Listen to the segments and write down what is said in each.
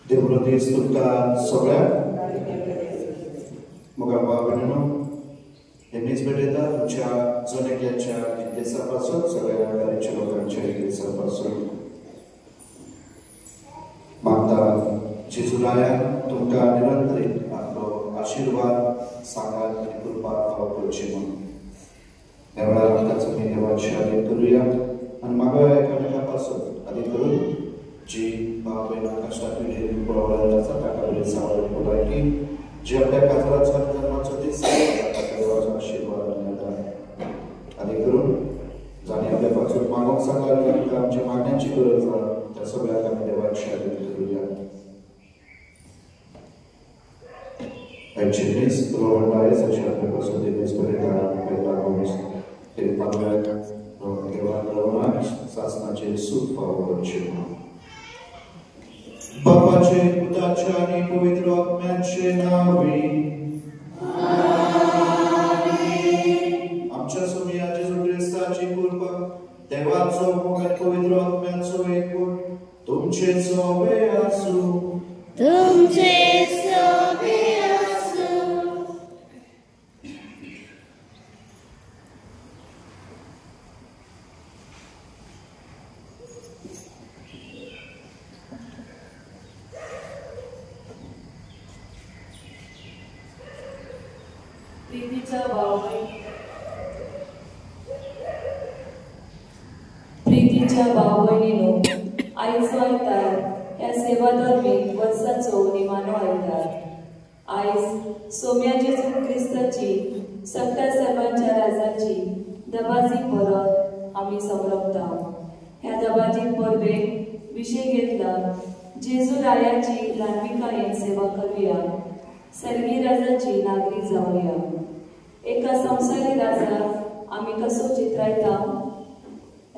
देवृतीस तुमका सगळ्यांक मुखार बाबीनो हेमीच भेटयता तुमच्या जणेकल्याच्या इतिहासापासून सगळ्या गाडीच्या लोकांच्या इतिहासापासून मागता जेजुरायान तुमका निरंतरीत आपलो आशीर्वाद सांगात आणि कृपा फावो करची म्हणून ह्या वेळार आमकां आमी देवाची आदर करूया आणि मागोया एकामेकापासून आदी करून जी भाव बहिणां कश्टात पिडेन पळवलेली आसा ताका बरी सांबाळ भलायकी जी आपल्या कातराचो जन्माचो दीस ताका देवाचो आशीर्वाद आनी आदार आदी करून जाणी आपल्या पासून मागोवंक सांगला की आमकां आमच्या मागण्यांची गरज आसा त्या सगळ्याक आमी देवाची आदर करूया Eccenis trovare se c'è per questo di rispettare per la commissione che parla che va a lavorare sasna Gesù favore cielo Baba ce putacani povitro mece navi Amcia sumia Gesù Cristaci curva Devaco mogat povitro mece ekun Tumce sove asu Tumce sove प्रीतीच्या भाव भयणीनो आयचो आयतार ह्या सेवा धर्मीक वर्साचो निमाणो आयतार आयज सोम्या जेजू क्रिस्ताची सगळ्या सर्वांच्या राजाची दबाजी परत आमी समरपता ह्या दबाजी परबेक विशय घेतला जेजू रायाची ल्हानविकायेन सेवा करूया सर्गी राजाची नागरी जावया एका संसारी राजाक आमी कसो चित्रायता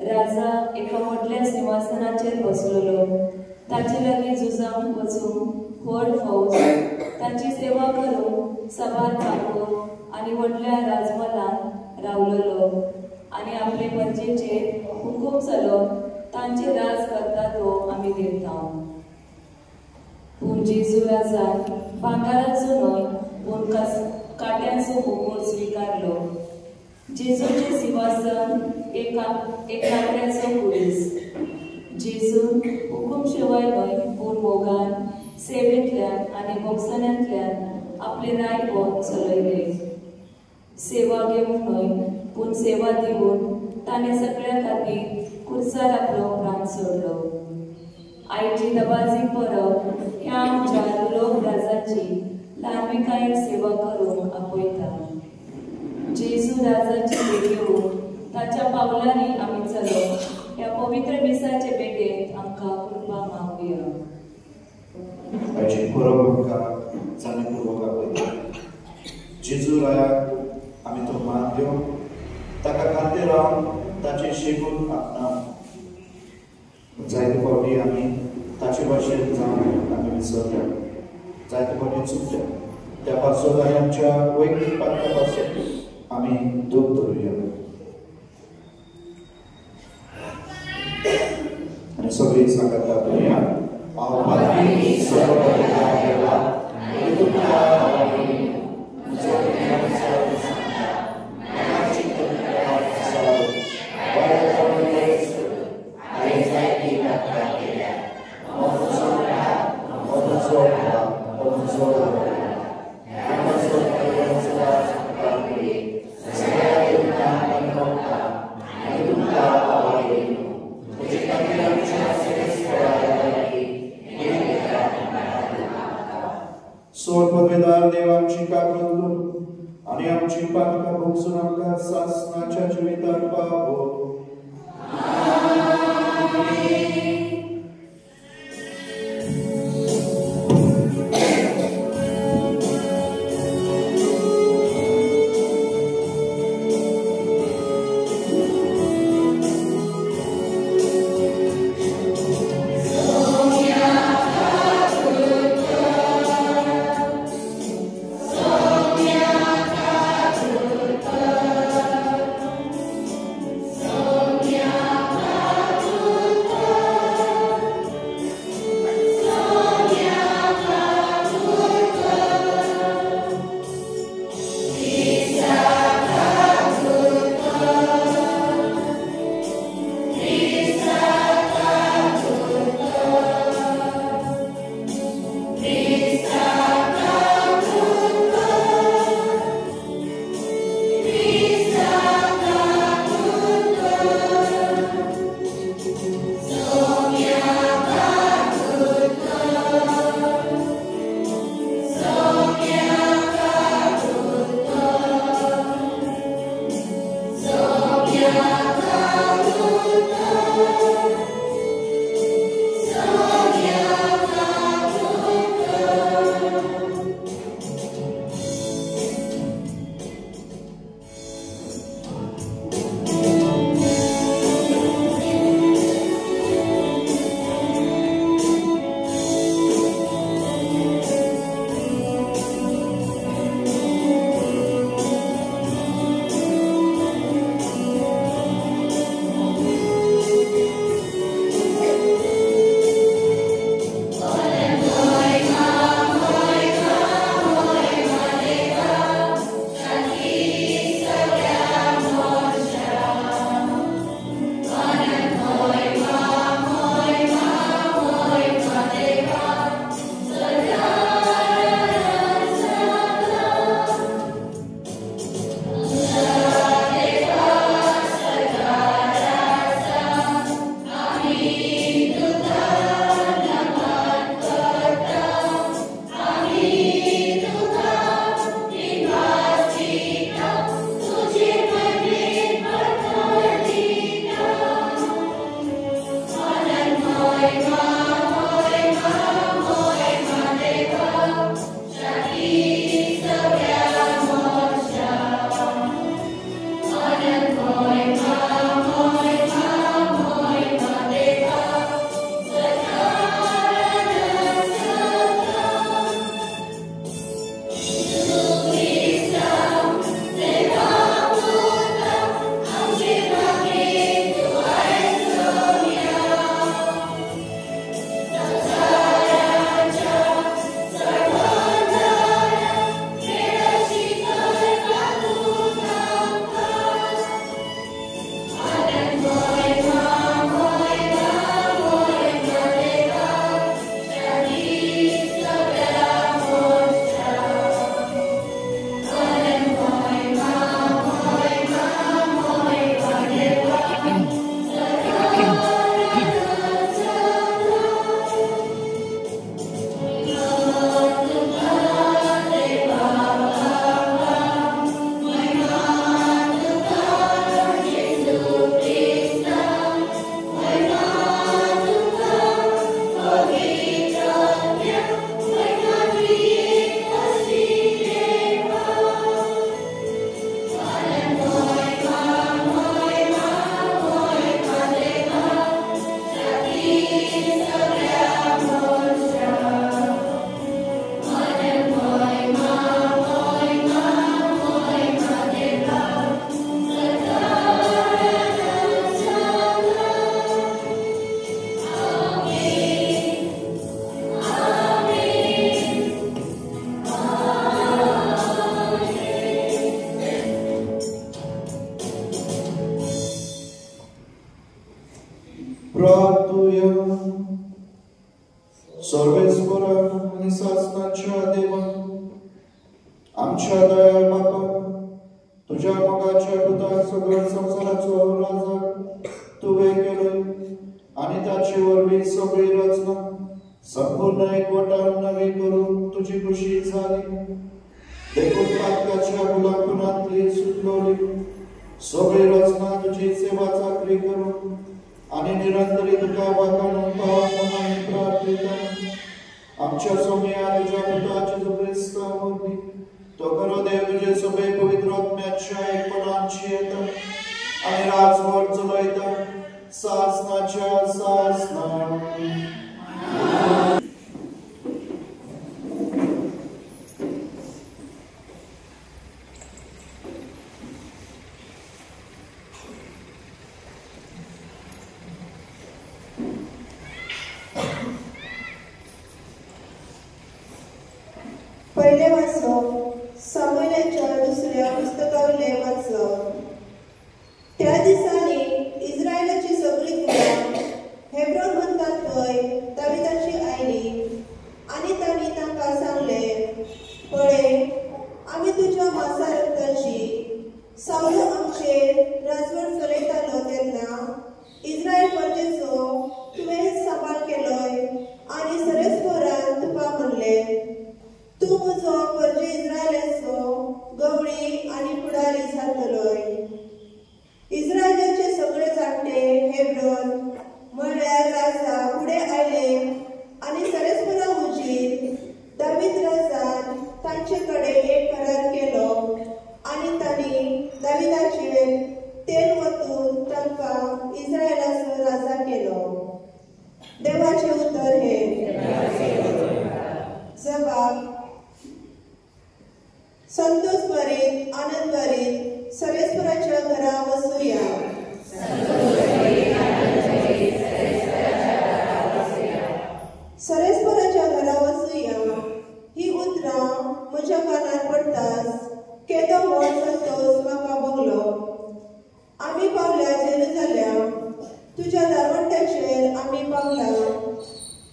राजा एका मोठल्या सिंहासनाचेर बसलेलो ताचे लागीं झुजांक वचून व्हड फौज ताची सेवा करून सभा थांबोवंक आनी व्हडल्या राजमहालांत रावलेलो आनी आपले मर्जेचेर हुकूम चलोवन तांचे राज करता तो आमी देखता पूण जेजू राजान भांगाराचो न्हय पूण काट्यांचो मुकुट स्विकारलो जेजूचे सिंहासन एक काट्याचो कुडीस जेजून हुकूम शिवाय न्हय पूण मोगान सेवेंतल्यान आनी मोगसण्यांतल्यान आपले रायपण चलयले सेवा घेवंक न्हय पूण सेवा दिवन ताणें सगळ्या खातीर कुर्सार आपलो प्राण सोडलो आयची दबाजी परब ह्या आमच्या लोक राजाची ल्हानविकायेन सेवा करूंक आपयता जेजू राजाची भेट घेवन ताच्या पावलांनी आमी चलोवंक ह्या पवित्र दिसाचे भेटेंत आमकां कृपा मागुया आयची परब आमकां जाणीवपूर्वक आपयता जेजू रायाक आमी तो मान दिवंक ताका खातीर रावन ताचे शेगून आपणाक जायते फावटी आमी ताचे भाशेन जावन आमी विसरल्या जायते फावटी चुकल्या त्या पासून आनी आमच्या वैयक्तीक पातळी पासून आमी दूर धरुया आनी सगळीं सांगता करुया हांव माती सर्वोपकार देवा आनी तुमकां आवडीन म्हजो देव सांगता मनाची तुमकां सवाल बरें करून देस आयज जायती नाटकां केल्या म्हजो सोडा म्हजो सोड पदवेदार देव आमची काकूत करून आनी आमची पातकां भोगसून आमकां सासणाच्या जिविताक पावो प्रार्थूया. सर्वेस्परा आणि शासनाच्या देवा, आमच्या दयाळ बापा, तुझ्या मगाच्या पुता सगळं संसाराचं राजा तुवे केलं आणि त्याची वरवी सगळी रचना संपूर्ण एकवटा नवी करून तुझी खुशी झाली. देखून पातकाच्या गुलाबकुणातली सुटलोली सगळी रचना तुझी सेवा चाकरी करून आणि निरंतरी तुका वाकाणून पावसाने प्रार्थिता. आमच्या सोम्या तुझ्या पुताची जो ख्रिस्तावरवी तो करो देव तुझे सगळे पवित्र आत्म्याच्या एकपणाची येता आणि राजवर चलयता शासनाच्या शासना. पहिले वाचप सामुएलाच्या दुसऱ्या पुस्तकावले वाचप. त्या दिसांनी इस्रायलाची सगळी कुळां हेब्रोन म्हणतात थंय दाविदाची आयली आणि तांणी तांकां सांगले, पळय, आमी तुज्या मांसा रक्ताची सावलो आमचेर राजवट चलयतालो तेन्ना इस्रायल प्रजेचो तुवें सांबाळ केलोय आणि सरेस्पोरान तुका म्हणले, तू म्हजो परजे इस्रायलाचो गवळी आणि फुडारी जातलोय. इस्रायलाचे सगळे जाणटे हेब्रोन म्हळ्यार राजा फुडें आयले आणि सरेस्परा हुजीर दावीद राजान तांचे कडेन एक करार केलो आणि तांणी दाविदाचेर तेल वतून तांकां इस्रायलाचो राजा केलो. देवाचे उतर हे जबाब. संतोष भरीत आनंद भरीत सरेस्पराच्या घरा वसूया. सरेस्पराच्या घरा वसूया ही उतरां म्हज्या कानार पडटाच केदो व्हड संतोष म्हाका भोगलो. आमी पावल्या जेरुसलेम, तुज्या दारवट्याचेर आमी पावला,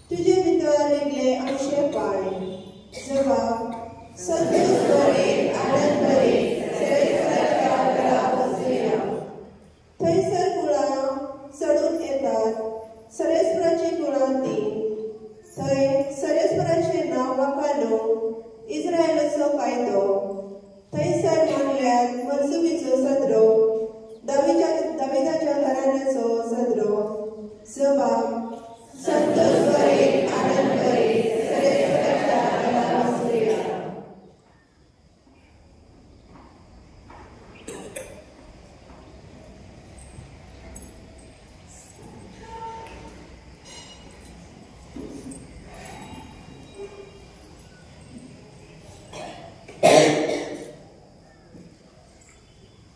तुजे भितर लेगले आमचे पाय. जबाब. संतोष भरीत आनंद भरीत सरेस्पराच्या घरा वसूया. थंयसर कुळां चडून येतात, सरेस्पराची कुळां ती. थंय सरेस्पराचें नांव वाकालो, इस्रायलाचो कायदो. थंयसर मांडल्यात मनसुबीचो सदरो, दाविदाच्या घराण्याचो सदरो. जबाब. संतोष भरीत आनंद भरीत सरेस्पराच्या घरा वसूया.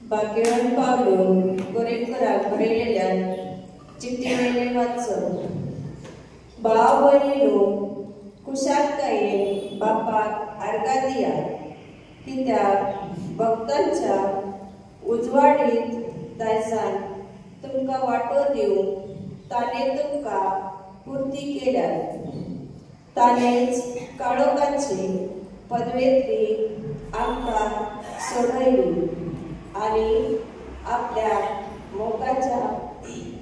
भाग्यवान पावलो गोरेकराक बरयलेल्या चिठ्ठीवेले वाचप. भाव भयणीनो, कुशालकायेन बापाक आर्गां दिया, कित्याक भक्तांच्या उजवाडीत दायजान तुमकां वांटो दिवंक ताणें तुमकां पुर्ती केल्यात. ताणेंच काळोखाची पदवेंतली आमकां सोडयली आणि आपल्या मोगाच्या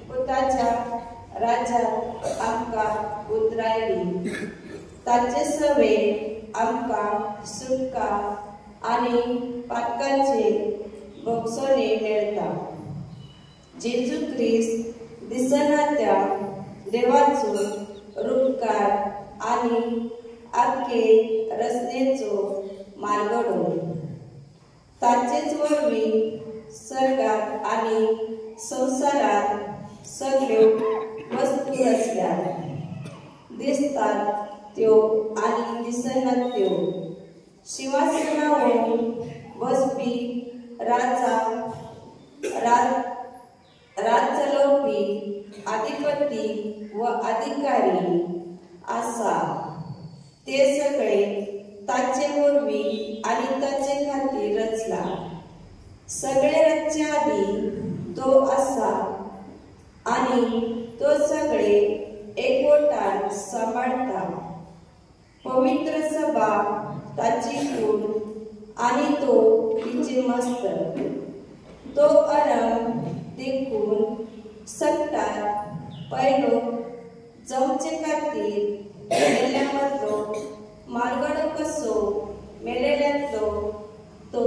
पुताच्या राज्यात आमकां उतरायली. ताचे सवेन आमकां सुटका आणि पातकांचे भोगसोने मेळटा. जेजू ख्रिस्त दिसना त्या देवाचो रूपकार आणि आख्खे रचनेचो मार्गडो. ताचेच वरवीं सर्गात आणि संवसारात सगळ्यो वस्तू रचल्यात, दिसतात त्यो आणि दिसनात त्यो. सिंहासनावर बसपी राजा, राज चलोवपी अधिपती व अधिकारी आसा, ते सगळे ताचे वरवीं आणि ताचे खातीर रचला. सगळे रचचे आदी तो आसा आणि तो सगळे एकवटान सांभाळता. पवित्र सभा ताची कूड आणि तो तिचे मस्तक. तो अरंग देखून सगटात पयलो जावचे खातीर मेल्ल्यांमदलो मारगडो कसो मेलेल्यांतलो तो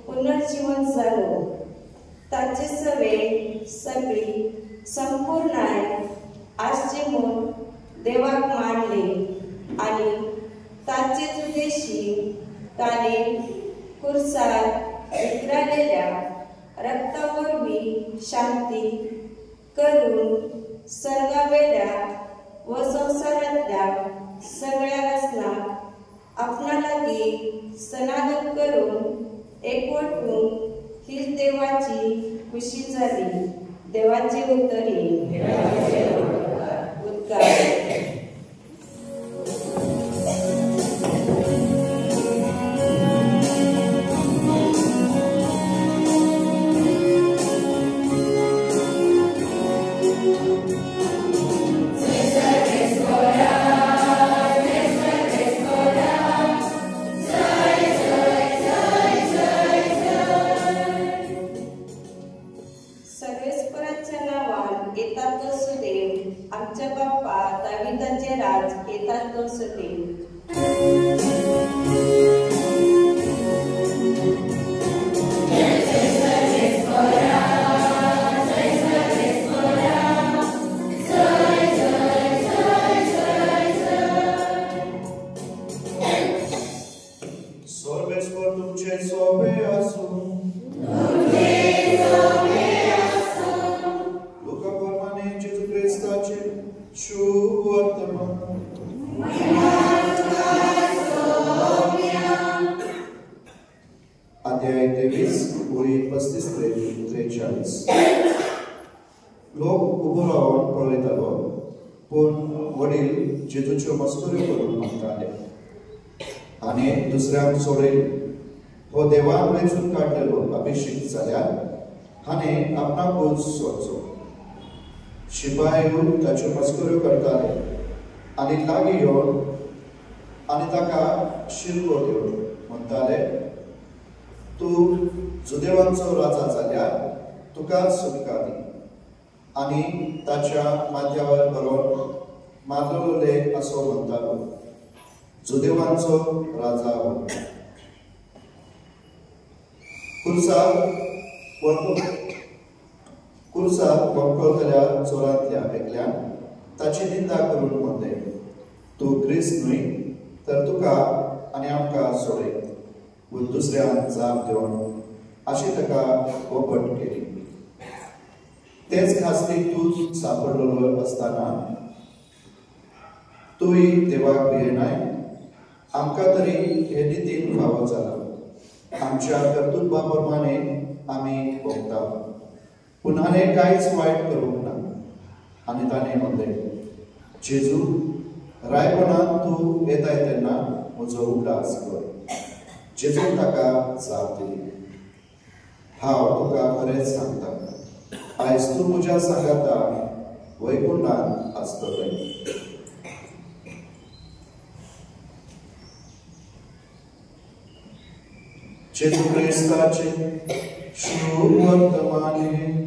पुनर्जीवन जालो. ताचे सवे सगळी संपूर्णाय आसचे म्हूण देवाक मानले आनी ताचे उद्देशी ताणे खुर्सार विखरालेल्या रक्तावरवीं शांती करून सर्गावेल्या व संसारांतल्या सगळ्या रचनाक आपणा लागीं सनातन करून एकवटून हीच देवाची खुशी जाली. देवाचे उतरी उद्गार. सर्वेस्पराच्या नावान येतात तो सुदेव. आमच्या बाप्पा दाविदाचे राज येतात तो सुदेव. सर्वेस्पर तुमचे सोबे आसूं. लोकाप्रमाणे जेजू ख्रिस्ताचे शुभ वर्तमान. अध्याय 23 ओळी 35 ते 43. लोक उबो रावन पळयतालो पूण वडील जेजूच्यो मस्कऱ्यो करून म्हणटाले आनी दुसऱ्यांक सोडयले. हो देवान वेचून काडलेलो अभिषेक जाल्यार हाणें आपणाकूच सोडचो. शिपाय येवन ताच्यो मस्कऱ्यो करताले आनी लागीं येवन आनी ताका शिरको दिवन म्हणटाले, तूं जुदेवांचो राजा जाल्यार तुका सुटका दी. आनी ताच्या माथ्यावर बरोवन मारलेले असो म्हणटालो, जुदेवांचो राजा हो. कुर्सार वखरतल्या चोरांतल्या एकल्यान ताची निंदा करून म्हणले, तूं क्रिस्त न्हय तर तुका आनी आमकां सोडय. पूण दुसऱ्यान जाप दिवन अशी ताका ओपट केली. तेच खास्तीक तूं सांपडलेलो आसतना तूंय देवाक भियेनाय. आमकां तरी हे नितीन फावो जाला. आमच्या कर्तुत्वा प्रमाणे आमी भोगता पूण हाणें कांयच वायट करूंक ना. आनी ताणें म्हणलें, जेजू रायपणान तूं येताय तेन्ना म्हजो उगडास कर. जेजून ताका जाप दिली, हांव तुका खरेंच सांगता, आयज तूं म्हज्या सांगाता वैकुंठांत आसतलें. जेजू क्रिस्ताचे शुभ वर्तमाने.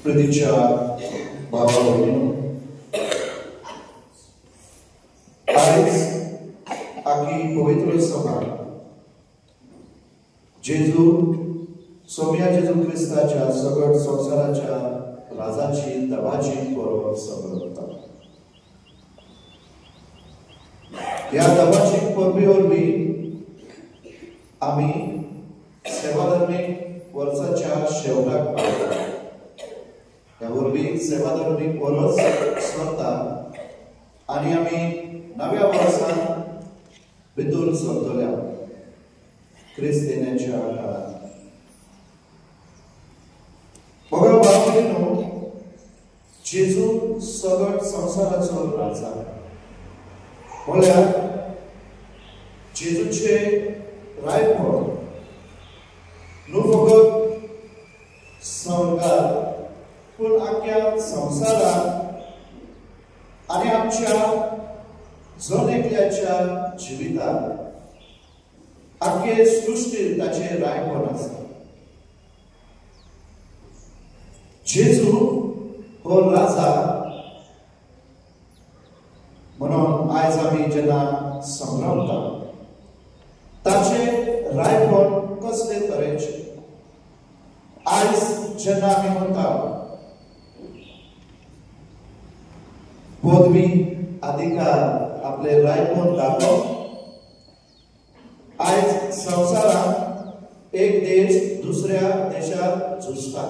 प्रीतीच्या बाबा भयणीनो, आयज आखी पवित्र सभा जेजू सोम्या जेजू क्रिस्ताच्या सगळ संसाराच्या राजाची दबाची परब समजता. ह्या दबाची परबे वरवीं आमी सेवाधर्मीक वर्साच्या शेवटाक पावता. ह्या वरवीं सेवाधर्मीक वर्स सरता आनी आमी नव्या वर्सान भितर सरतल्या क्रिस्त येण्याच्या काळात. जेजू सगळ संसाराचो राजा म्हळ्यार जेजूचे रायपण न्हू फकत स्वर्गात पूण आख्या संवसारात आनी आमच्या जण एकल्याच्या जिवितांत आख्खे सृश्टीत ताचे रायपण आसा. जेजू हो राजा म्हणून आयज आमी जेन्ना संभ्रमता ताचे रायपण कसले तरेचे. आयज जेन्ना आमी म्हणटा पदवी अधिकार आपले रायपण दाखोव. आयज संवसारात एक देश दुसऱ्या देशात झुजता.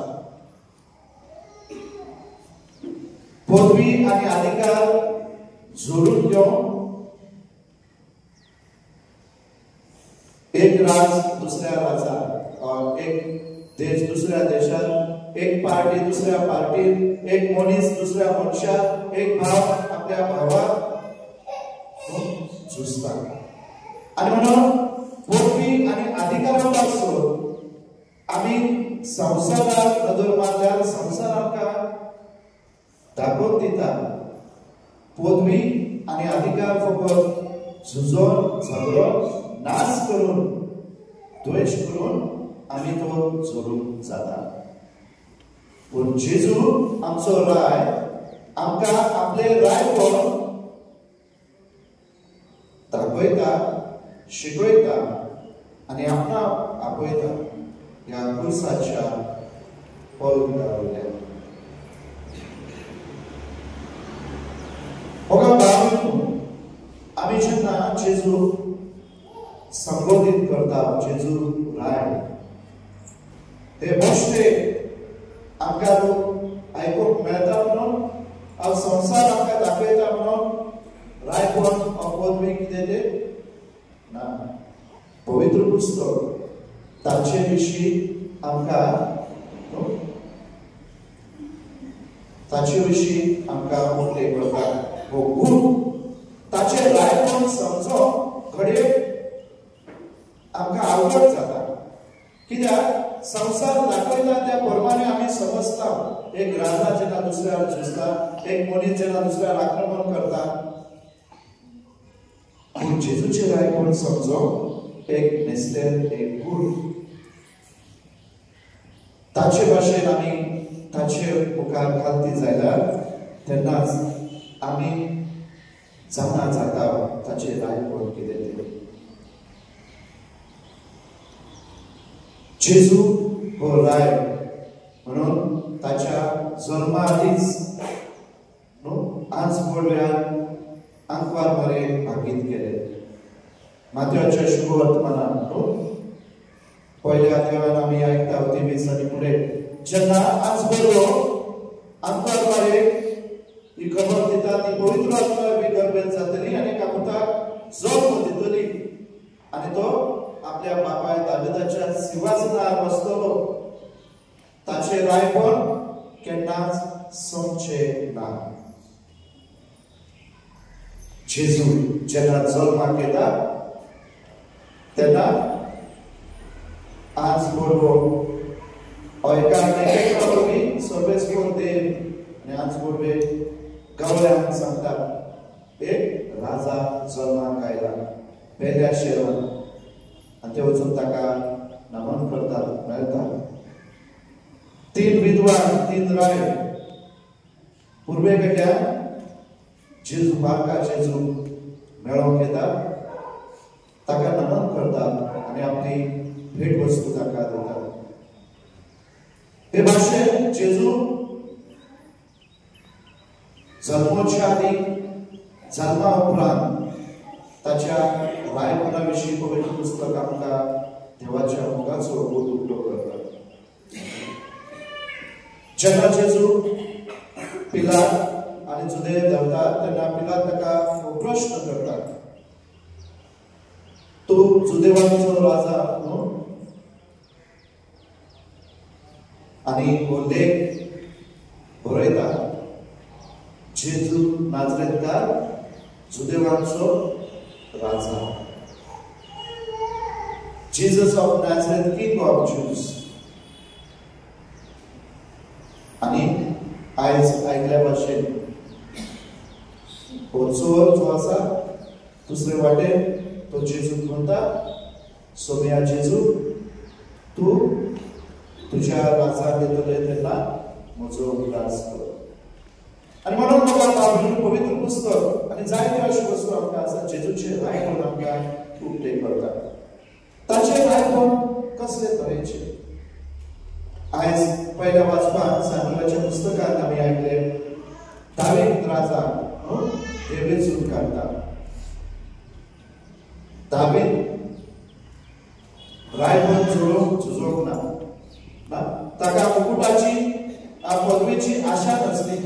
पदवी आणि अधिकार जोडून घेवन एक राज दुसऱ्या राजा, एक देश दुसऱ्या देशात, एक पार्टी दुसऱ्या पार्टीत, एक मनीस दुसऱ्या मनशात, एक भाव आपल्या भावात झुजता. आणि म्हणून पदवी आणि अधिकारापासून आम्ही संसारात नदर मारल्यार संसार आमकां दाखोवन दिता. पदवी आणि अधिकार फकत झुजोन झगडोन नाश करून द्वेष करून आमी तो जोडूंक जाता. पूण जेजू आमचो राय आमकां आपले रायपण दाखयता, शिकयता आनी आपणा आपयता ह्या क्रुसाच्या पवित्र वयल्यान. आमी जेन्ना जेजू संबोधीत करता, जेजू राय, हे मोठे आमकां लोक आयकूंक मेळटा म्हणून हांव संवसार आमकां दाखयता म्हणून रायपण हो पदवी कितें तें ना. पवित्र पुस्तक ताचे विशीं आमकां उल्लेख करता. हो गुण ताचे रायपण समजोवंक घडये आमकां आवड जाता. कित्याक संसार दाखयता त्या प्रमाणे आमी समजता. एक राजा जेन्ना दुसऱ्यार झुजता, एक मनीस जेन्ना दुसऱ्यार आक्रमण करता. पूण जेजूचे रायपण समजोवंक एक नेसलें एक गुण. ताचे भाशेन आमी ताचे मुखार खालती जाल्यार तेन्नाच आमी जाणा जाता ताचे रायपण कितें तें. जेजू हो राय म्हणून ताच्या जल्मा आदींच आज पडव्यान आंकवार मारे भागीत केले. माथ्याच्या शुभ वर्तमानांत पयल्या देवान आमी आयकता 23 आनी फुडें जेन्ना आज बरो आंकवार मारे ही खबर दिता ती पवित्र आत्मा बी गर्भेत जातली आनी कामताक जल्म दितली आनी तो आपल्या बापाय दाविदाच्या सिंहासनार बसतलो. ताचे रायपण केन्नाच संपचे ना. जेजू जेन्ना जल्माक येता तेन्ना आज बरोबर सर्वेस्वर देव आनी आज बरोबे गवळ्यांक सांगतात एक राजा जल्माक आयला पयल्या शेरान आनी ते वचून ताका नमन करतात मेळटा. 3 विद्वान 3 राय पूर्वे कडल्यान जेजू बारका जेजू मेळोंक येतात, ताका नमन करतात आनी आपली भेट वस्तू ताका दितात. हे भाशेन जेजू जल्माच्या आदी जल्मा उपरांत ताच्या रायपणा विशीं पवित्र पुस्तक आमकां देवाच्या मुखाचो बोध उक्तो करता. जेन्ना जेजू पिलात आनी जुदे धरतात तेन्ना पिलात ताका प्रश्न करतात, तूं जुदेवांचो राजा न्हू? आनी हो लेख बरयता जेजू नाजरेतकार जुदेवांचो राजा. Jesus of Nazareth, King of Jews. आणि आयज ऐकल्या भाशेन हो चोर जो आसा दुसरे वाटेन तो जेजू म्हणटा, सोम्या जेजू तू तुझ्या राजाक येतले तेन्ना म्हजो उल्हास कर. आणि म्हणून म्हाका पवित्र पुस्तक आणि जायत्यो अश्यो वस्तू आमकां आसा जेजूचे रायपण आमकां उक्ते करता. ताचे रायपण कसले तरेचे? आयज पहिल्या वाचपाक सामुएलाच्या पुस्तकांत आमी आयकले दावीद राजा देव वेचून काडटा. दावीद रायपण जोडूंक झुजोंक ना, ताका मुकुटाची पदवेची आशा नासली,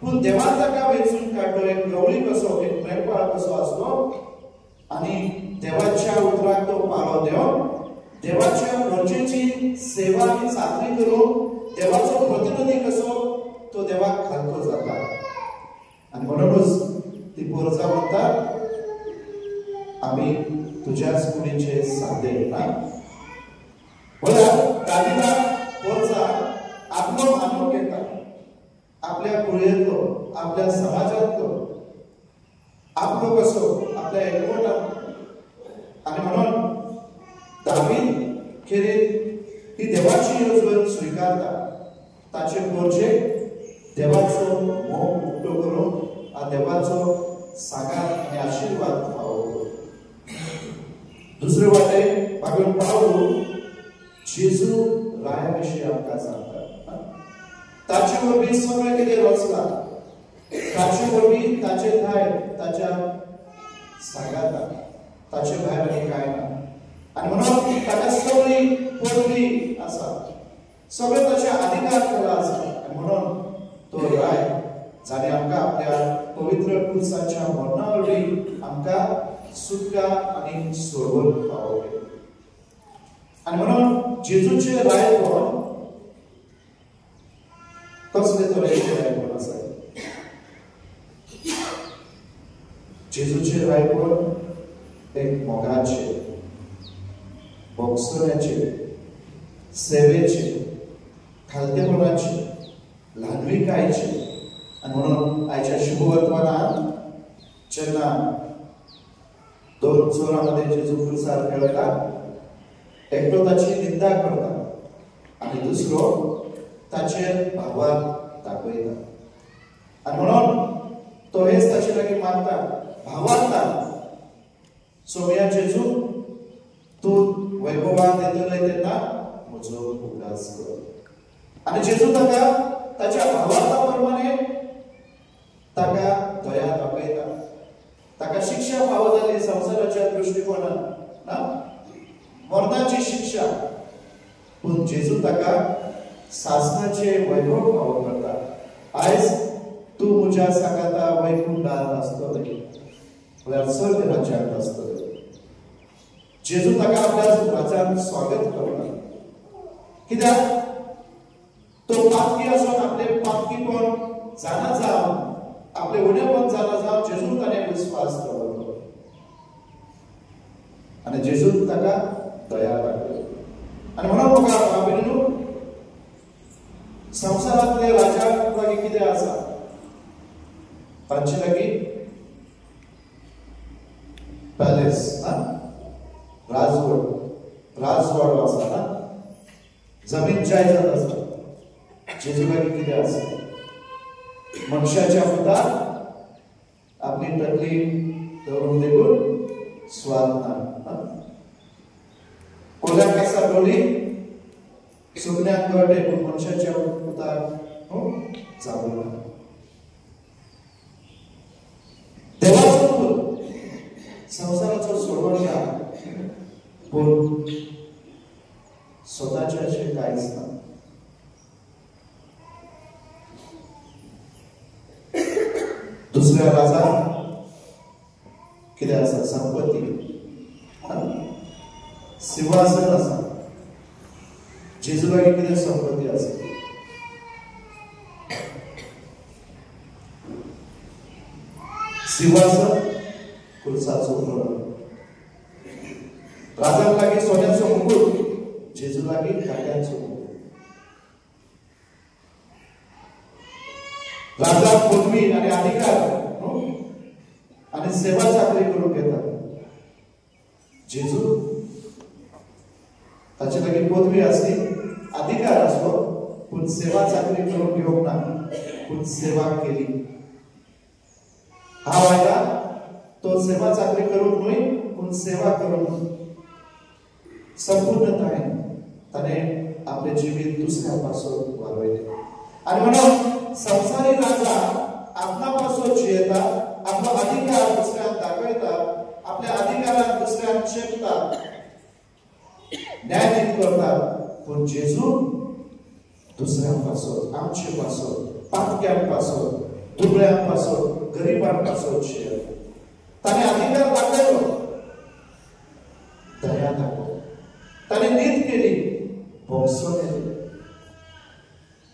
पूण देवान ताका वेचून काडलो. एक गवळी कसो, एक मेळपाळ कसो आसलो आणि देवाच्या उतराक तो पाळो देवन देवाच्या गरजेची सेवा आणि चाकरी करून देवाचो प्रतिनिधी कसो तो देवाक खालतो जाता. आणि म्हणूनच ती पोरजा म्हणटा, आमी तुझ्याच कुडीचे साधे ना. दावीदा पोरजा आपलो मानव घेता, आपल्या कुळयेंतलो, आपल्या समाजांतलो, आपलो कसो आपल्या एकवटांत. आणि म्हणून दावीद खेरीत ही देवाची येवजण स्वीकारता. ताचे पोरजेक देवाचो मोह उक्तो करून देवाचो सागार आणि आशीर्वाद फावो. दुसरे वाटे भागून पावलो जेजू राया विशीं आमकां सांगता. ताचे वरवीं सगळें कितें रचला, ताचे वरवीं ताचे थाय ताच्या सागाता, ताचे भायर आनी कांय ना. आणि म्हणून ताका सगळी पदवी आसा, सगळे ताचे अधिकार केला आसा. आणि म्हणून तो राय जाणे आमकां आपल्या पवित्र क्रुसाच्या मरणा वरवीं आमकां सुटका आनी सोडवण फावो केली. आणि म्हणून जेजूचे रायपण कसले तरेचे रायपण आसा? जेजूचे रायपण एक मोगाचे, बोगसण्याचे, सेवेचे, खालतेपणाचे, ल्हानविकायचे. आणि म्हणून आयच्या शुभवर्तमानात जेन्ना दोन चोरांमध्ये जेजू क्रुसार खेळटा, एकटो ताची निंदा करता आणि दुसरो ताचेर भावाक दाखयता. आणि म्हणून तो हेच ताचे लागीं मागता, भावांता सोम्या जेजू तूं वैभवान येतले तेन्ना म्हजो उल्हास कर. आणि जेजू ताका ताच्या भावांता प्रमाणे ताका दया दाखयता. ताका शिक्षा फावो जाली संसाराच्या दृश्टिकोनान ना, मरणाची शिक्षा, पूण जेजू ताका सासणाचे वैभव फावो करता. आयज तूं म्हज्या सांगाता वैकुंठांत आसतले, म्हळ्यार स्वर्ग राज्यांत आसतले. जेजू ताका आपल्या राज्यांत स्वागत करता. कित्याक तो पातकी आसून आपले पातकीपण जाणा जावन, आपले उणेपण जाणा जावन जेजू ताणें विस्वास दवरलो आनी जेजू ताका दया दाखयली. आनी म्हणून म्हाका भाव संवसारांतले राजाक लागीं कितें आसा? तांचे लागीं पॅलेस, राजवाडो आसा ना, जमीन जायदाद आसा. जेजू लागीं कितें आसा? मनशाच्या पुताक आपली तकली दवरून देखून स्वाद ना. कोल्याक आसा डोली, सुकण्याक गटे, पूण मनशाच्या पुताक जागो ना. देवाचो पूत संवसाराचो सोडवणा, पूण स्वताचे अशें कांयच ना. दुसऱ्या राजाक कितें आसा? संपत्ती, सिंहासन आसा. जेजू लागीं कितें संपत्ती आसा? सिंहासन खुर्साचो फळ राजा लागीं सोन्याचो मुकुट जेजू लागीं काट्याचो मुकुट राजा पदवी आणि अधिकार आणि सेवा चाकरी करून घेतात जेजू ताचे लागीं पदवी आसली अधिकार आसलो पूण सेवा चाकरी करून घेवंक ना पूण सेवा केली हा वायदा तो सेवा चाकरी करून न्हय पूण सेवा करून संपूर्णतायेन ताणें आपले जिवीत दुसऱ्या पासून वाडयले आणि म्हणून संसारीक राजा आपणा पासून जियेता आपलो अधिकार दुसऱ्यांक दाखयता आपल्या अधिकाराक दुसऱ्यांक चेपता न्यायनीत करता पूण जेजू दुसऱ्यांपासून आमचे पासून पातक्यांपासून दुबळ्यांपासून गरिबांपासून जियेता ताणें अधिकार दाखयलो दया दाखयली ताणें नीत केली भोगसो केली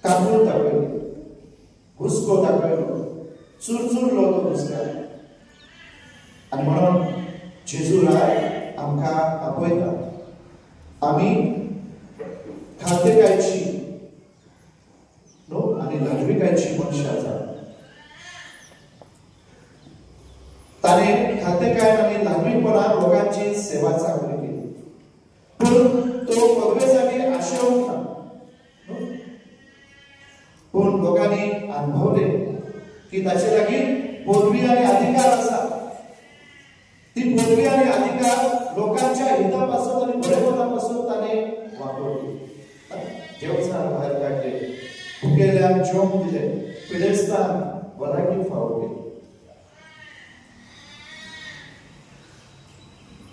काकूळ दाखयली हुस्को दाखयलो चुरचुरलो तो दुसऱ्याक आणि म्हणून जेजू राय आमकां आपयता आमी खातेकायची न्हू आनी लढविकायची मनशां जाता ताणें खातेकाय आनी ल्हानपणांत लोकांची सेवा चाकरी केली पूण तो पदवे जागी आशेवंक ना पूण लोकांनी अनुभवले की ताचे लागीं पदवी आनी अधिकार आसा ती पदवी आनी अधिकार लोकांच्या हितापासून आनी बरेपणापासून ताणें वापरली देवचार भायर काडले भुकेल्यांक जेवण दिले पिडेस्तांक भलायकी फावो केली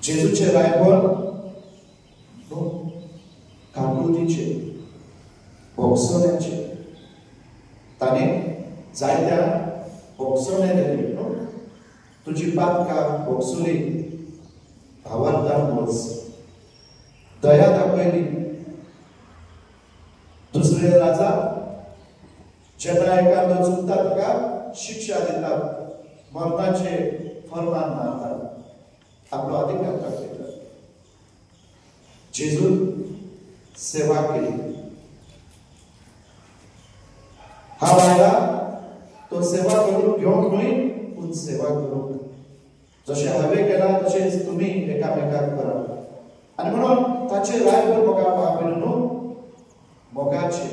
जेजूचे रायबळ काकुळतीचे भोगसवण्याचे ताणें जायत्या भोगसवणे दिले तुजी पातकां भोगसुली भावार्थान वच दया दाखयली दुसरे राजा जेन्ना एकादो चुकता ताका शिक्षा दितात मरणाचे फरमान मारतात आपलो अधिकार दाखयतात जेजू सेवा केली हा वायदा तो सेवा करून घेवंक न्हय पूण सेवा करूंक जशें हांवें केला तशेंच तुमी एकामेकाक करा आनी म्हणून ताचे रायबर मोगा बाबील न्हू मोगाचे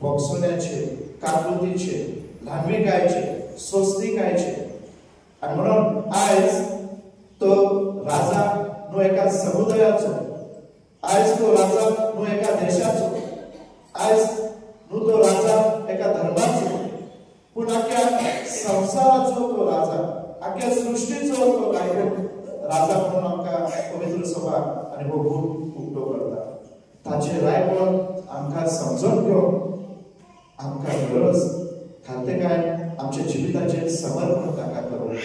भोगसुण्याचे काकुळतीचे ल्हानविकायचे सोंसणीकायचे आनी म्हणून आयज तो राजा न्हू एका समुदायाचो आयज तो राजा न्हू एका देशाचो आयज न्हू तो राजा एका धर्माचो पूण आख्या संवसाराचो तो राजा आख्या सृश्टीचो तो राजा म्हणून आमकां पवित्र सभा आनी हो गुण उक्तो करता ताचे रायबळ आमकां समजून घेवंक आमकां गरज खातेकाय आमच्या जिविताचें समर्पण ताका करूंक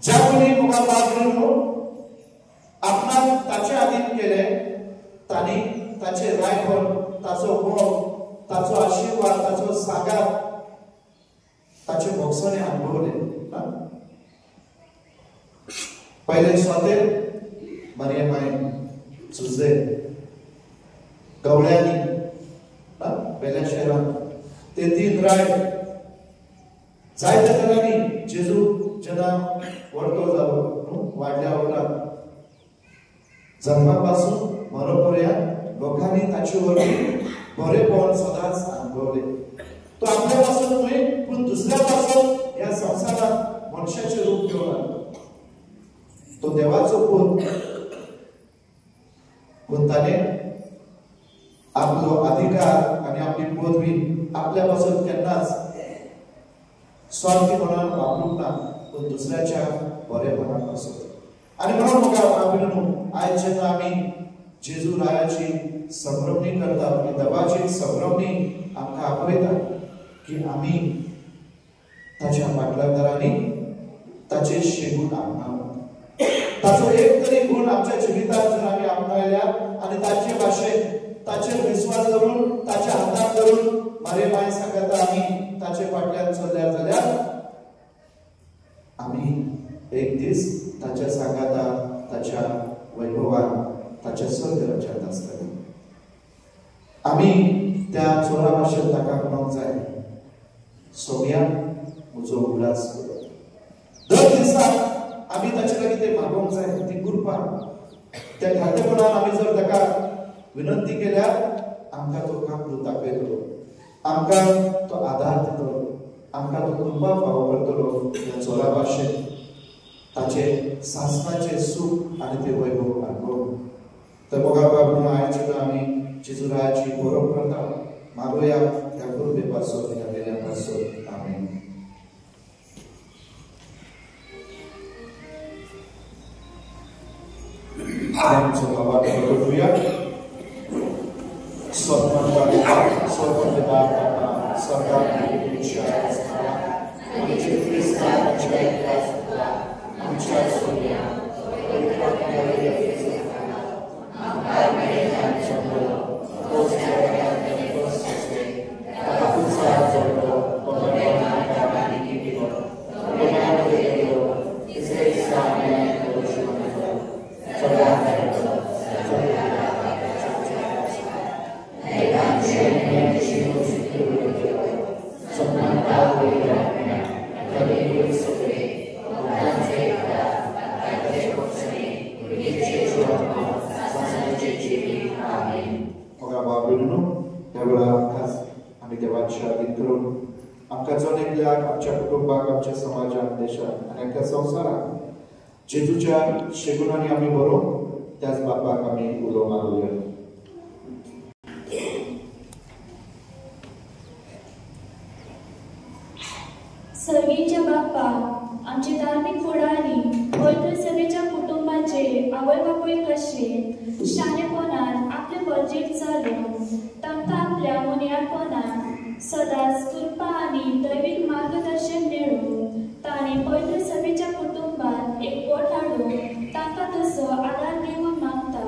ज्या कोणी मुखार वागलो आपणाक ताचे अधीन केले तांणी ताचे रायबळ ताचो मोग ताचो आशीर्वाद ताचो सागार ताचे भोगसणे अनुभवले पहिले स्वाते मरियमायन सुजे गवळ्यांनी पहिल्या शहरात ते 3 राय जायत्या तरांनी जेजू जेन्ना व्हडलो जालो वाडल्या उपरांत जन्मापासून मरोपर्यंत लोकांनी ताचे वरवीं बरेपण सदांच अनुभवले तो आपल्या पासून न्हय पूण दुसऱ्या पासून ह्या संवसारात मनशाचे रूप घेवन आयलो तो देवाचो पूत पूण ताणें आपलो अधिकार आनी आपली पदवी आपल्या पासून केन्नाच स्वार्थीपणान वापरूंक ना पूण दुसऱ्याच्या बरेपणा पासून आनी म्हणून म्हाका बाबीनो आयज जेन्ना आमी जेजू रायाची संभ्रमणी करता आनी देवाची संभ्रमणी आमकां आपयता की आमी ताच्या फाटल्यादारांनी ताचे शेगून आपणावप ताचो एक तरी गुण आमच्या जिवितांत जर आमी आपणायल्या आनी ताचे भाशेन ताचेर विश्वास करून ताच्या हाताक धरून मारे माय सांगता आमी ताचे फाटल्यान चल्ल्या जाल्यार आम्ही एक दीस ताच्या सांगातात ताच्या वैभवान ताच्या स्वर्ग राज्यांत आसतले आम्ही त्या चोरा भाशेन ताका म्हणूंक जाय सोम्या म्हजो उल्हास दर दिसाक आम्ही ताचे लागीं ते मागोवंक जाय ती कृपा त्या खातेपणान आम्ही जर ताका विनंती केल्यार आमकां तो कापलो दाखयतलो आमकां तो आधार दितलो आमकां तो कृपा फावो करतलो त्या चोरा भाशेन ताचे सासणाचे सूख आनी ते वैभव अनुभव तर मोगा बाबू आयचे आमी जेजुराची बरोबर करता मागोया ह्या कृपे पासून ह्या वेल्या पासून आमेन आमचो बाबा करूया जेजूच्या शेगुणांनी आम्ही बरो त्याच बापाक आम्ही उलो मागूया सर्गीच्या बाप्पा आमचे धार्मिक फुडारी पवित्र सभेच्या कुटुंबाचे आवय बापूय कशे शाणेपणान आपले बजेट चालून तांकां आपल्या मुनियापणान सदांच कृपा आनी दैवीक मार्गदर्शन मेळून ताणें पवित्र सभेच्या कुटुंबात एकवट हाडून तांकां तसो आदार दिवून मागता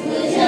तुझ्या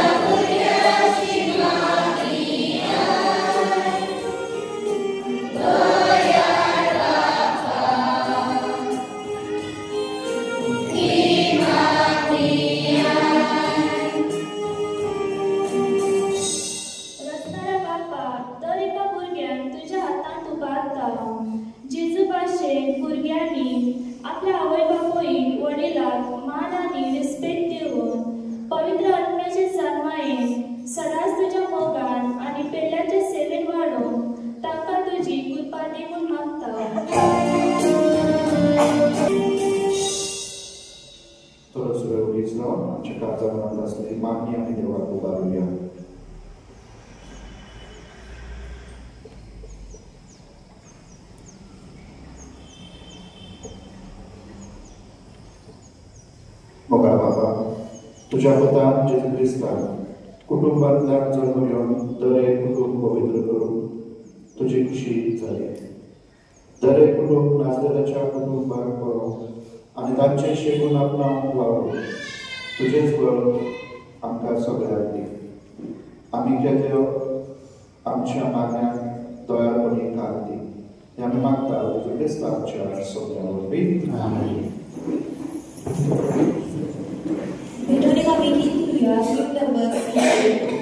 आमच्या काळजात असलेली मागणी आम्ही देवाला उभारूया. मोगा बाबा, तुझ्या पदान जेजू ख्रिस्तान कुटुंबातल्या जणू घेऊन दर एक कुटुंब पवित्र करून तुझी खुशी झाली. दर एक कुटुंब नाचलेल्याच्या कुटुंबाक पळो आणि तांचे शेगून आपला लावलो. तुझेच बळ आमकां सगळ्यांक दी. आम्ही केल्ल्यो आमच्या मागण्या दयाळपणी काल दी. हे आमी मागता तुझ्या ख्रिस्तांच्या सोप्या वरवीं. आमेन. Veronica Vikintuya, hymn number 3.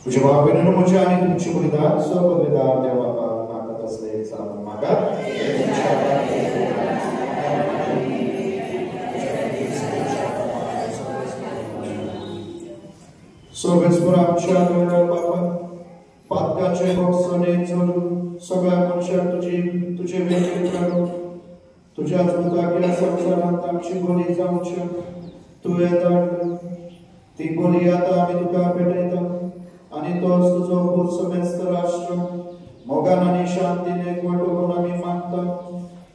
तुझ्या बापाने मुझे आणि तुमची बलिदान सर्व वेदार देवा मागत असले चालून मागत. सर्वेश्वर आमच्या वेळा बापा पातकाचे भोगसने चलून सगळ्या मनशाक तुझे वेगळे करून तुझ्या जुताकिया संसारात आमची बोली जाऊच्या तू येता ती बोली आता आम्ही तुका भेटयता आणि तोच तुझो पुरसमेस्त राष्ट्र मोगान आणि शांतीने एकवटून आम्ही मागता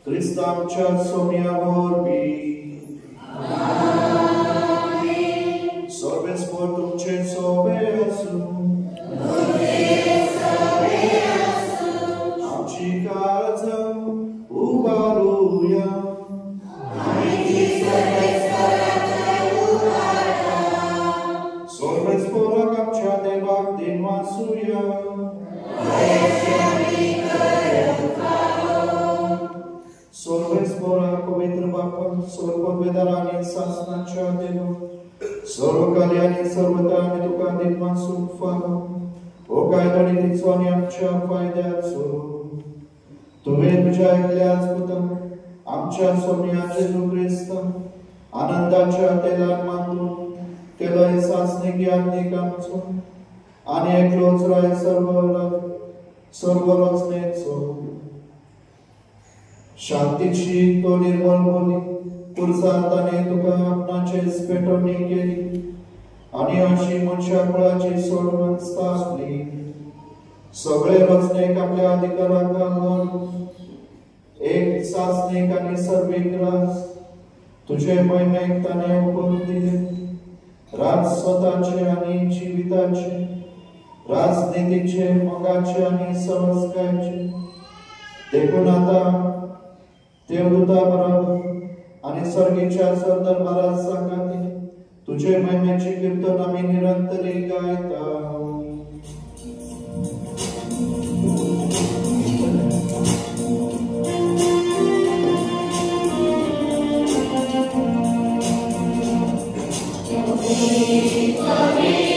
ख्रिस्त आमच्या सोम्यावर बी. सर्वेश्वर तुमचे सोबे असू. आमची काळज उभारूया. सर्वेश्वराक आमच्या देवाक दिन वासूया. सर्वेश्वरा पवित्र बापा सर्व वेदार आणि शासनाच्या देव सर्व काली आणि सर्वता आम्ही तुका दिन वासून फागो. ओ काय धडीचो आणि आमच्या फायद्याचो तुवे तुझ्या ऐकल्याच पुतम आमच्या सोम्याचे ख्रिस्त आनंदाच्या तेलात मातून केलंय सासनिक याज्ञिक आमचो आणि एकलोच राय सर्व रचनेचो शांतीची तो निर्मल बोली पुरसाताने तुका आपणाचे पेटवणी केली आणि अशी मनशा मुळाची सोडवण स्थापली. सगळे रचनेक आपल्या अधिकारात घालून एक सासनिक आणि सर्विक राज तुझे महिमेक ताने उगवून दिले. राज स्वतःचे आणि जीविताचे, राजनीतीचे, मगाचे आणि संस्काराचे देखून आता देवदूता बरोबर आणि स्वर्गीच्या सरदरबारात सांगाती तुझे महिम्याचे कीर्तन आम्ही निरंतरी गायता. Sorry.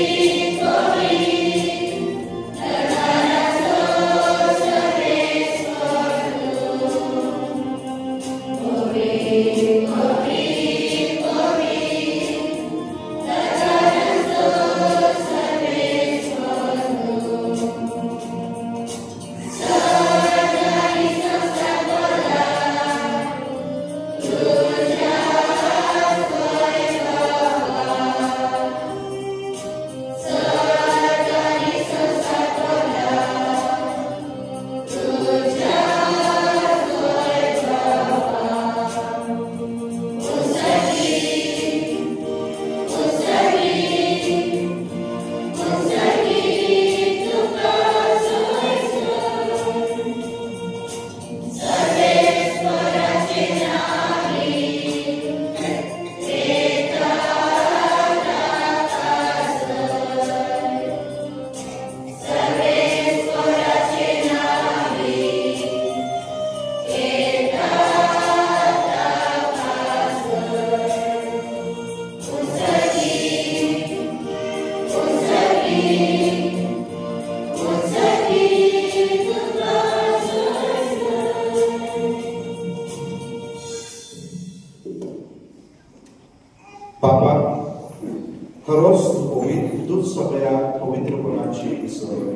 तूच सगळ्या पवित्रपणाची सोय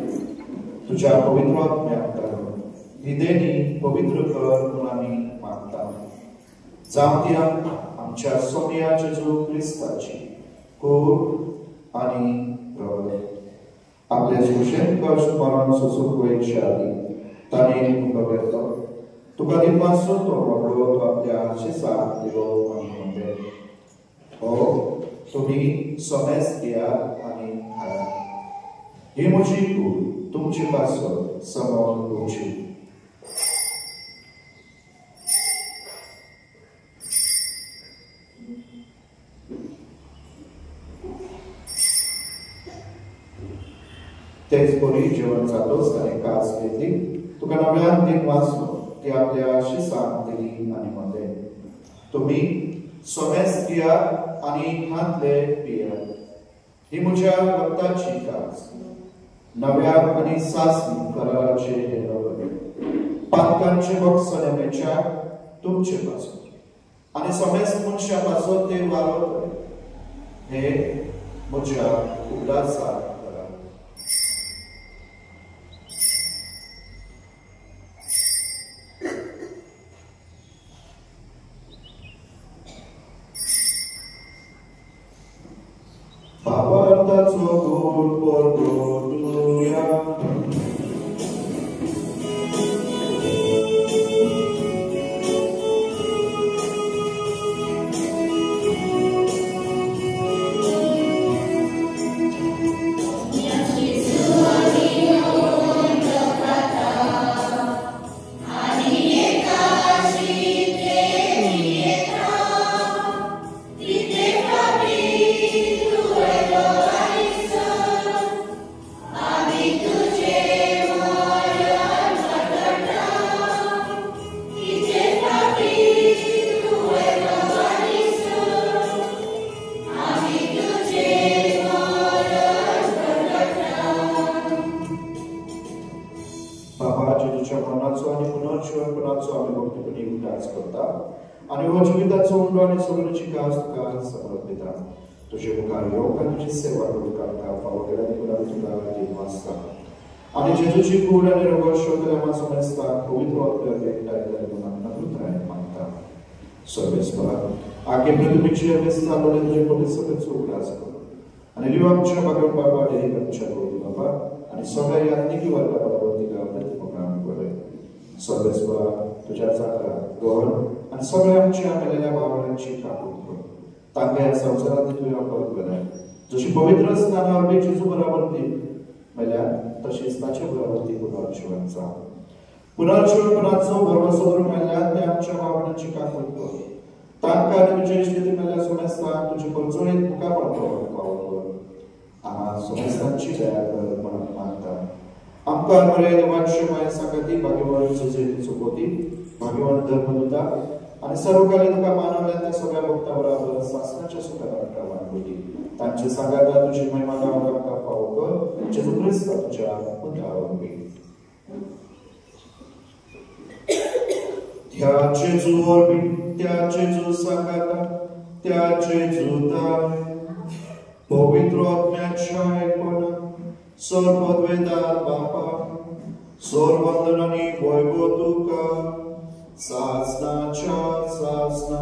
तुझ्या पवित्र आत्म्याक ही देणी पवित्र कर म्हणून आम्ही मागता जावं ती आमच्या सोम्या जेजू क्रिस्ताची खूप आणि प्रबळ आपल्या सुशेन कश मरण सोसूक वयच्या आदी ताणे तुका वेतो तुका दिवपाचो तो व्हडलो आपल्या शिसाक दिलो म्हणून हो तुम्ही सोमेस घ्या आणि खाया ही म्हजी कूड तुमची पासत समोर घेवची तेच बरी जेवण जातोच ताणें कास घेतली तुका नव्यान दिन वाचलो ती आपल्या शिसाक दिली आनी म्हणलें तुम्ही सोमेस घ्या आनी हातले पिया ही म्हज्या रक्ताची कास नव्या आनी सासणी कराराचे हे पातकांचे बक्षण्याच्या तुमचे पासून आनी सोमेस मनशा पासून ते वालो हे म्हज्या उदासाक Babartaco gul portoduya आणि हो जीविताचो उंडो आणि सगळ्याची कास तुका समर्पिता तुझे मुखार येवंक आनी तुजी सेवा करूंक आमकां फावो केल्या देखून तुका दिन वाचता आणि जेजूची कूड आणि रगत शोधल्या समजता पवित्र आत्म्याक एकठांय जाले म्हणून आमी नम्रताय मागता सर्वेस्परा आगे तुमचे विस्तार तुझे पवित्र सगळ्याचो उल्हास कर आणि लिव आमच्या भगवान बाबा डेरी आमच्या गोडी बाबा आणि सगळ्या यात्निकी वर्गा बरोबर तिका प्रतिमुखान बरय सर्वेस्परा तुझ्या चाकरा ग्रहण आणि सगळ्या आमच्या मेलेल्या भावनांची काबूत कर तांकां ह्या संवसारांत तुवें परत घालाय जशी पवित्र स्नानावर बी जेजू बरोबर ती मेल्या तशीच ताचे बरोबर ती पुनर्जीवन जावं पुनर्जीवनाचो भरवसो करून मेल्ल्या ते आमच्या भावनांची काबूत कर तांकां आनी तुजे इश्टिती मेल्या सोमेस्तांक तुजे परजोळेंत मुखार पावोवपाक फावो कर आम्हा सोमेस्तांची दया कर म्हणून मागता आमकां बरे देवाचे माये सांगती भाग्यवान सुजेती चुकोती भाग्यवान धर्मदूता आणि सर्वकाली तुका मानवल्या त्या सगळ्या भक्ता बरोबर सासणाच्या सुखात वाणवटी तांचे सांगाता तुझी महिमा गावक आमकां फावो कर जेजू क्रिस्त तुझ्या पुत्रावर बी त्या जेजूवर बी त्या जेजू सांगाता त्या जेजूताय पवित्र आत्म्याच्या एकपणान सर्वद्वेदार बापा सर्ववंदन आणि वैभव तुका सासनाच्या सासना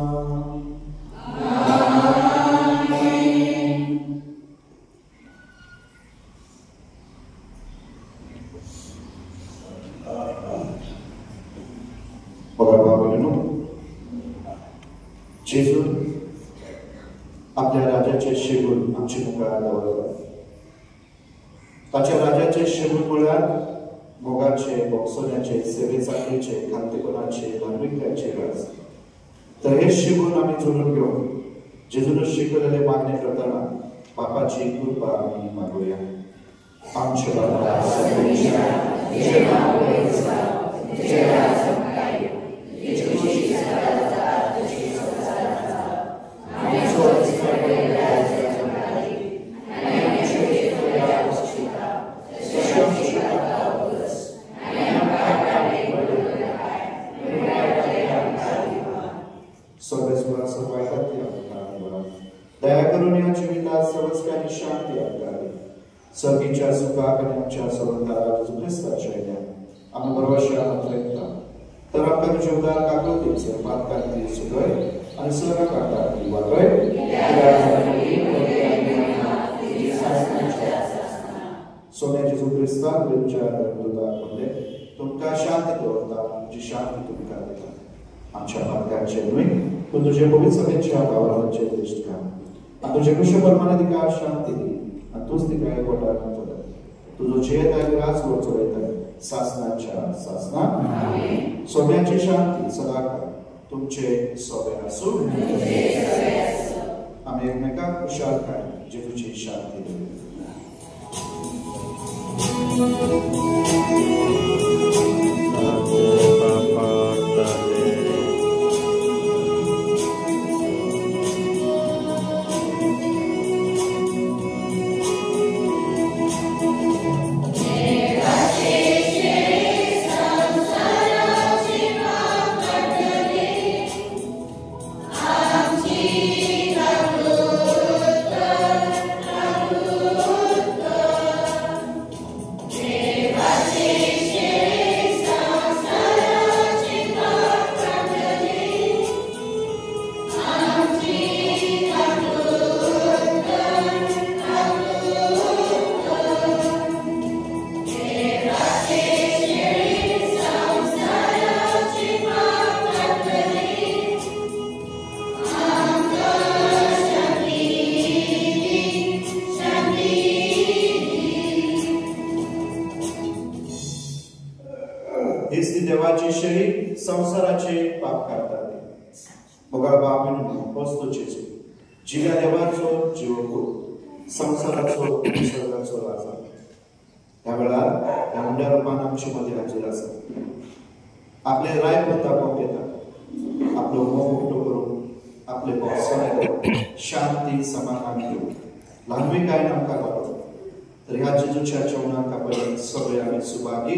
बघा बाबा जेजू आपल्या राजाचे शेगून आमची मुखार दवरला ताच्या राजाचे शेगून म्हळ्यार मोगाचे बोक्सोन्याचे सेवे चाकरीचे खांतेपणाचे धार्मिकतेचे गरज तर हे शिकून आम्ही जोडून घेऊन जेजून शिकवलेले मागणे करताना बापाची कृपा आम्ही मागूया आमच्या दया करून या जीवितात सर्वस्व्याची शांती आपल्याला सर्गीच्या सुखाक आणि आमच्या सवंतारा जेजू ख्रिस्ताच्या येद्या आमी बरोवशान प्रयत्न तर आमकां तुजे उदार काकूतीक सर्वात कांती सुगय आणि सरा कांती वागय सोने जेजू ख्रिस्ता तुमच्या दूताक म्हणले तुमकां शांती दवरता जी शांती तुमकां दिता आमच्या मार्गाचे न्हय पूण तुजे पवित्रतेच्या भावनाचे दिश्ट घाल आणि तुजे कुशलपरमानाधिकार शांती दी आणि तूच तिका एकवटार करतले तुजो जेत आनी राज चलयतले सासनाच्या सासना सोन्याची शांती सदाकाळ तुमचे सोबे आसूं आमी एकमेकांक खुशालकाय जेजूची शांती दिली देवाचे शरीर संसाराचे पाप काढतात मोगाळ बाप वस्तू जेजू जिव्या देवाचो जीव संसाराचो निसर्गाचो राजा ह्या वेळार ह्या मुंड्या रूपान आमचे मदीं हाजीर आसा आपले राय प्रताप घेता आपलो मोग उक्तो करून आपले सोने शांती समाधान घेऊन ल्हानविकायेन आमकां लागो तर ह्या जेजूच्या जेवणाक आपण सगळे आमी सुभागी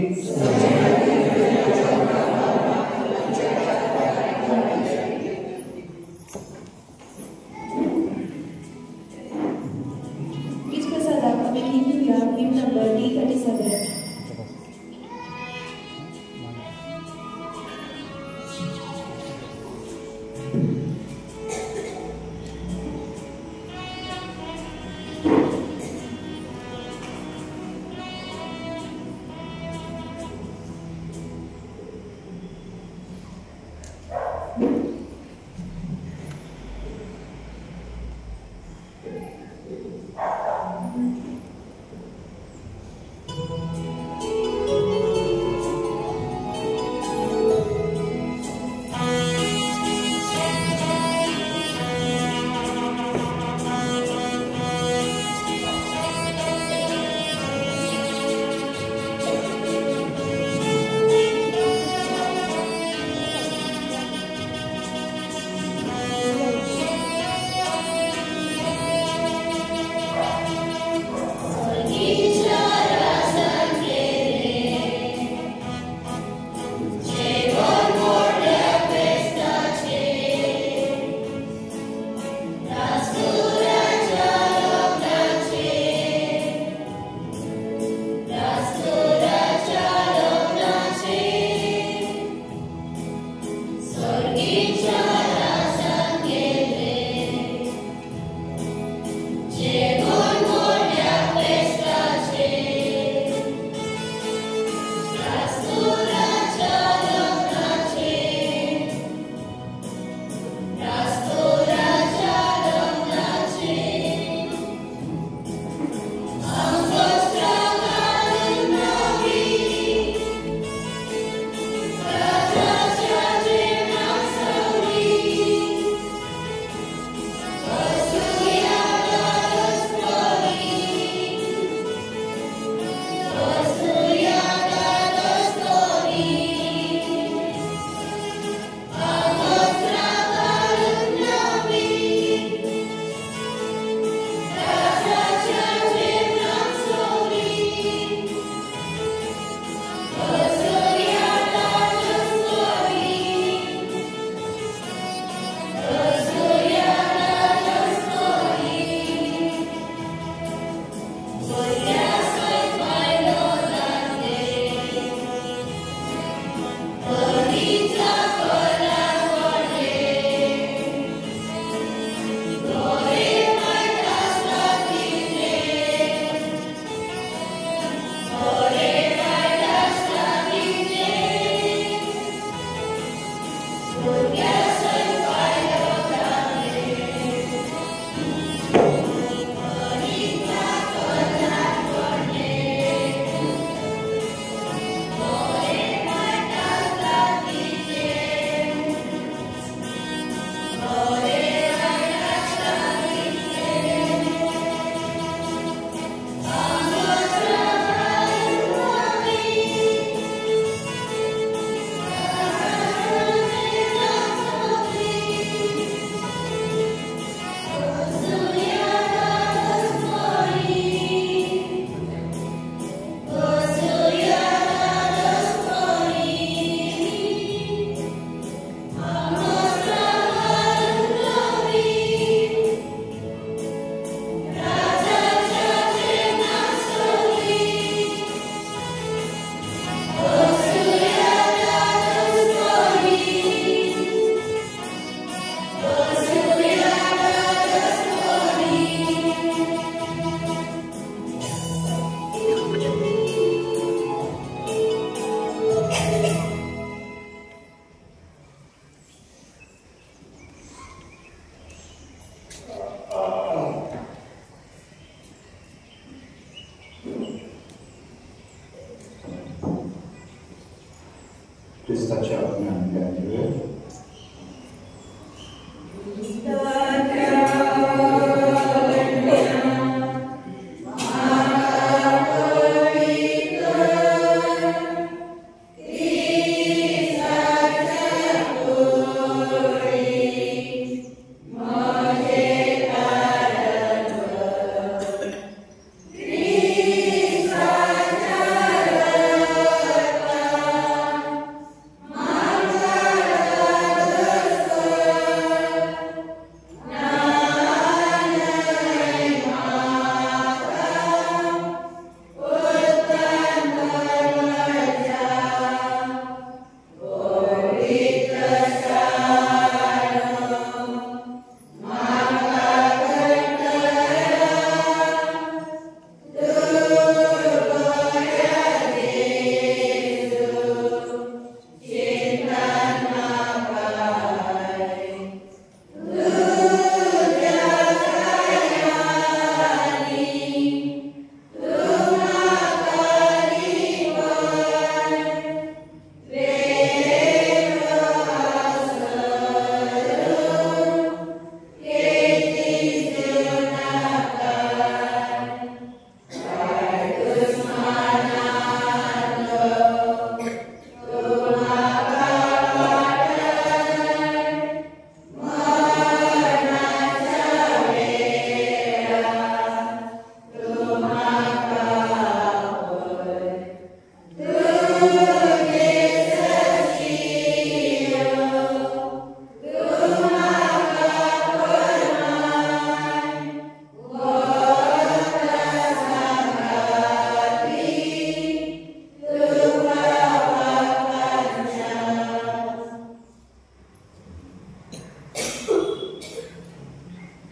ख्रिस्ताच्या आज्ञा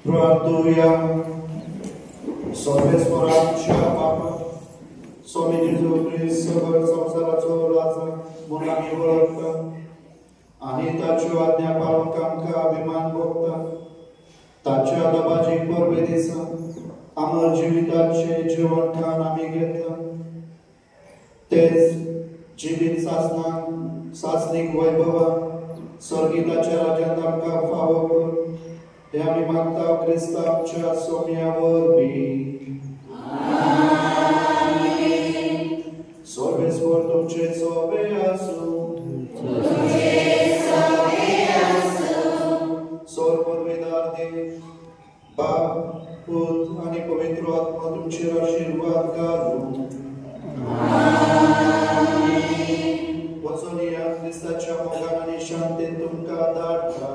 Hallelujah. Sorbesporancia Papa, Somi Jesu Christ, Săvăr संसाराचो राजा, मुला मी ओळखता, आणि ताची आज्ञा पाळून अभिमान भोगता, ताच्या दबाची परबे दिसा, अमर जीविताचे जीवन ठाण आम्ही घेतलं, तेच जीवित सासनिक वैभवा, स्वर्गिताच्या राज्यात आमका फावो कर, हे आम्ही मागता ख्रिस्ताच्या सोम्यावर बी. सर्वेस्वर तुमचे सोबे असो, सोर पदवीदार देव, बाप, पुत्र आणि पवित्र आत्मा तुमचे आशीर्वाद करू. वचोनी या ख्रिस्ताच्या मोगान आणि शांतीत तुमका धाडटा.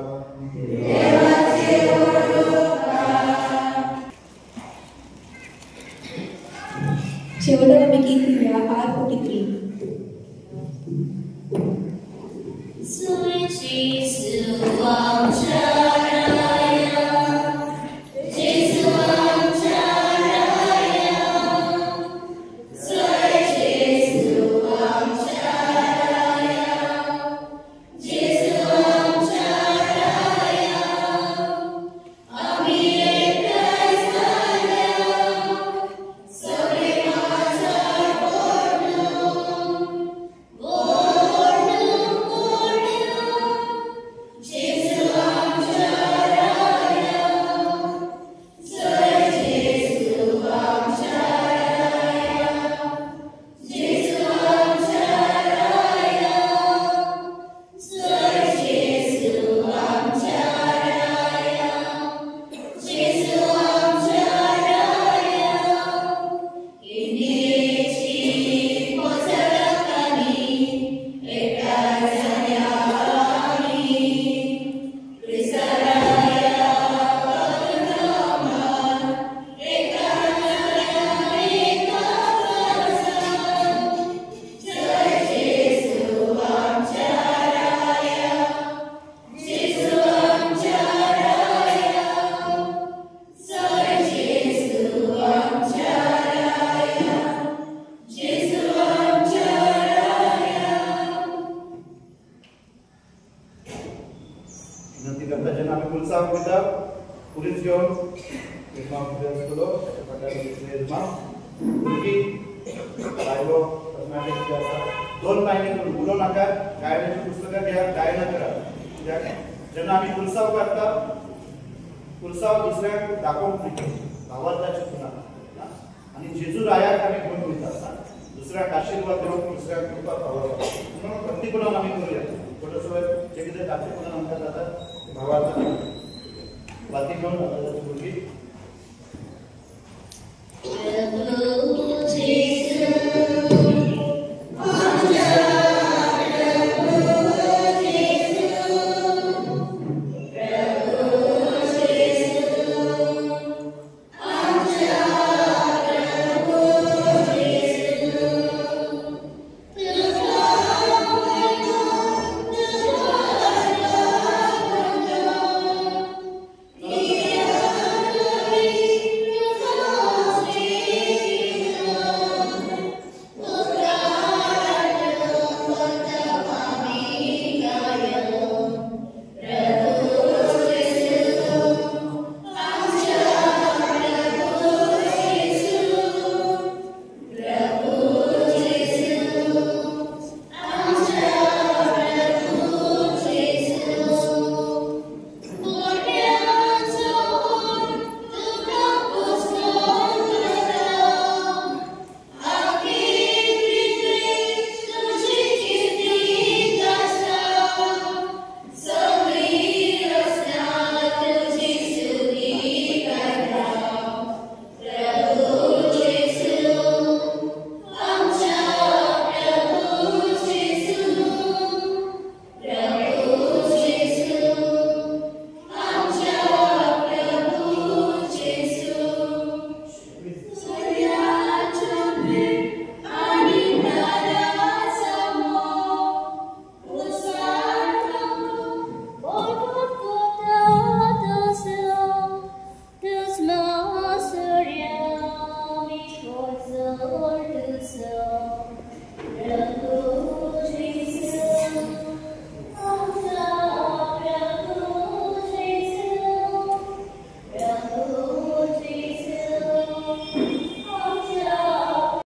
शेवटच्या बेगितल्या R43. Jesu विनंती करता जेन्ना आमी पुलिसांक वयता पुलीस घेवन यजमान आसतलो यजमान भुरगीं बायलो तरणाटे जे आसा 2 महिने उलोव नाका गायनाची पुस्तकां घेया गायना करा कित्याक जेन्ना आमी पुलिसांक काडटा पुलिसांक दुसऱ्याक दाखोवंक न्ही भावार्था चिंतूं नाका आनी जेजू रायाक आमी घेवन वयता दुसऱ्याक आशिर्वाद दिवप दुसऱ्याक दिवपाक आवडटा म्हणून भक्तीपणान आमी करूया थोडंसं जे कितें तांचे आमकां जाता भावार्था वाती घेवन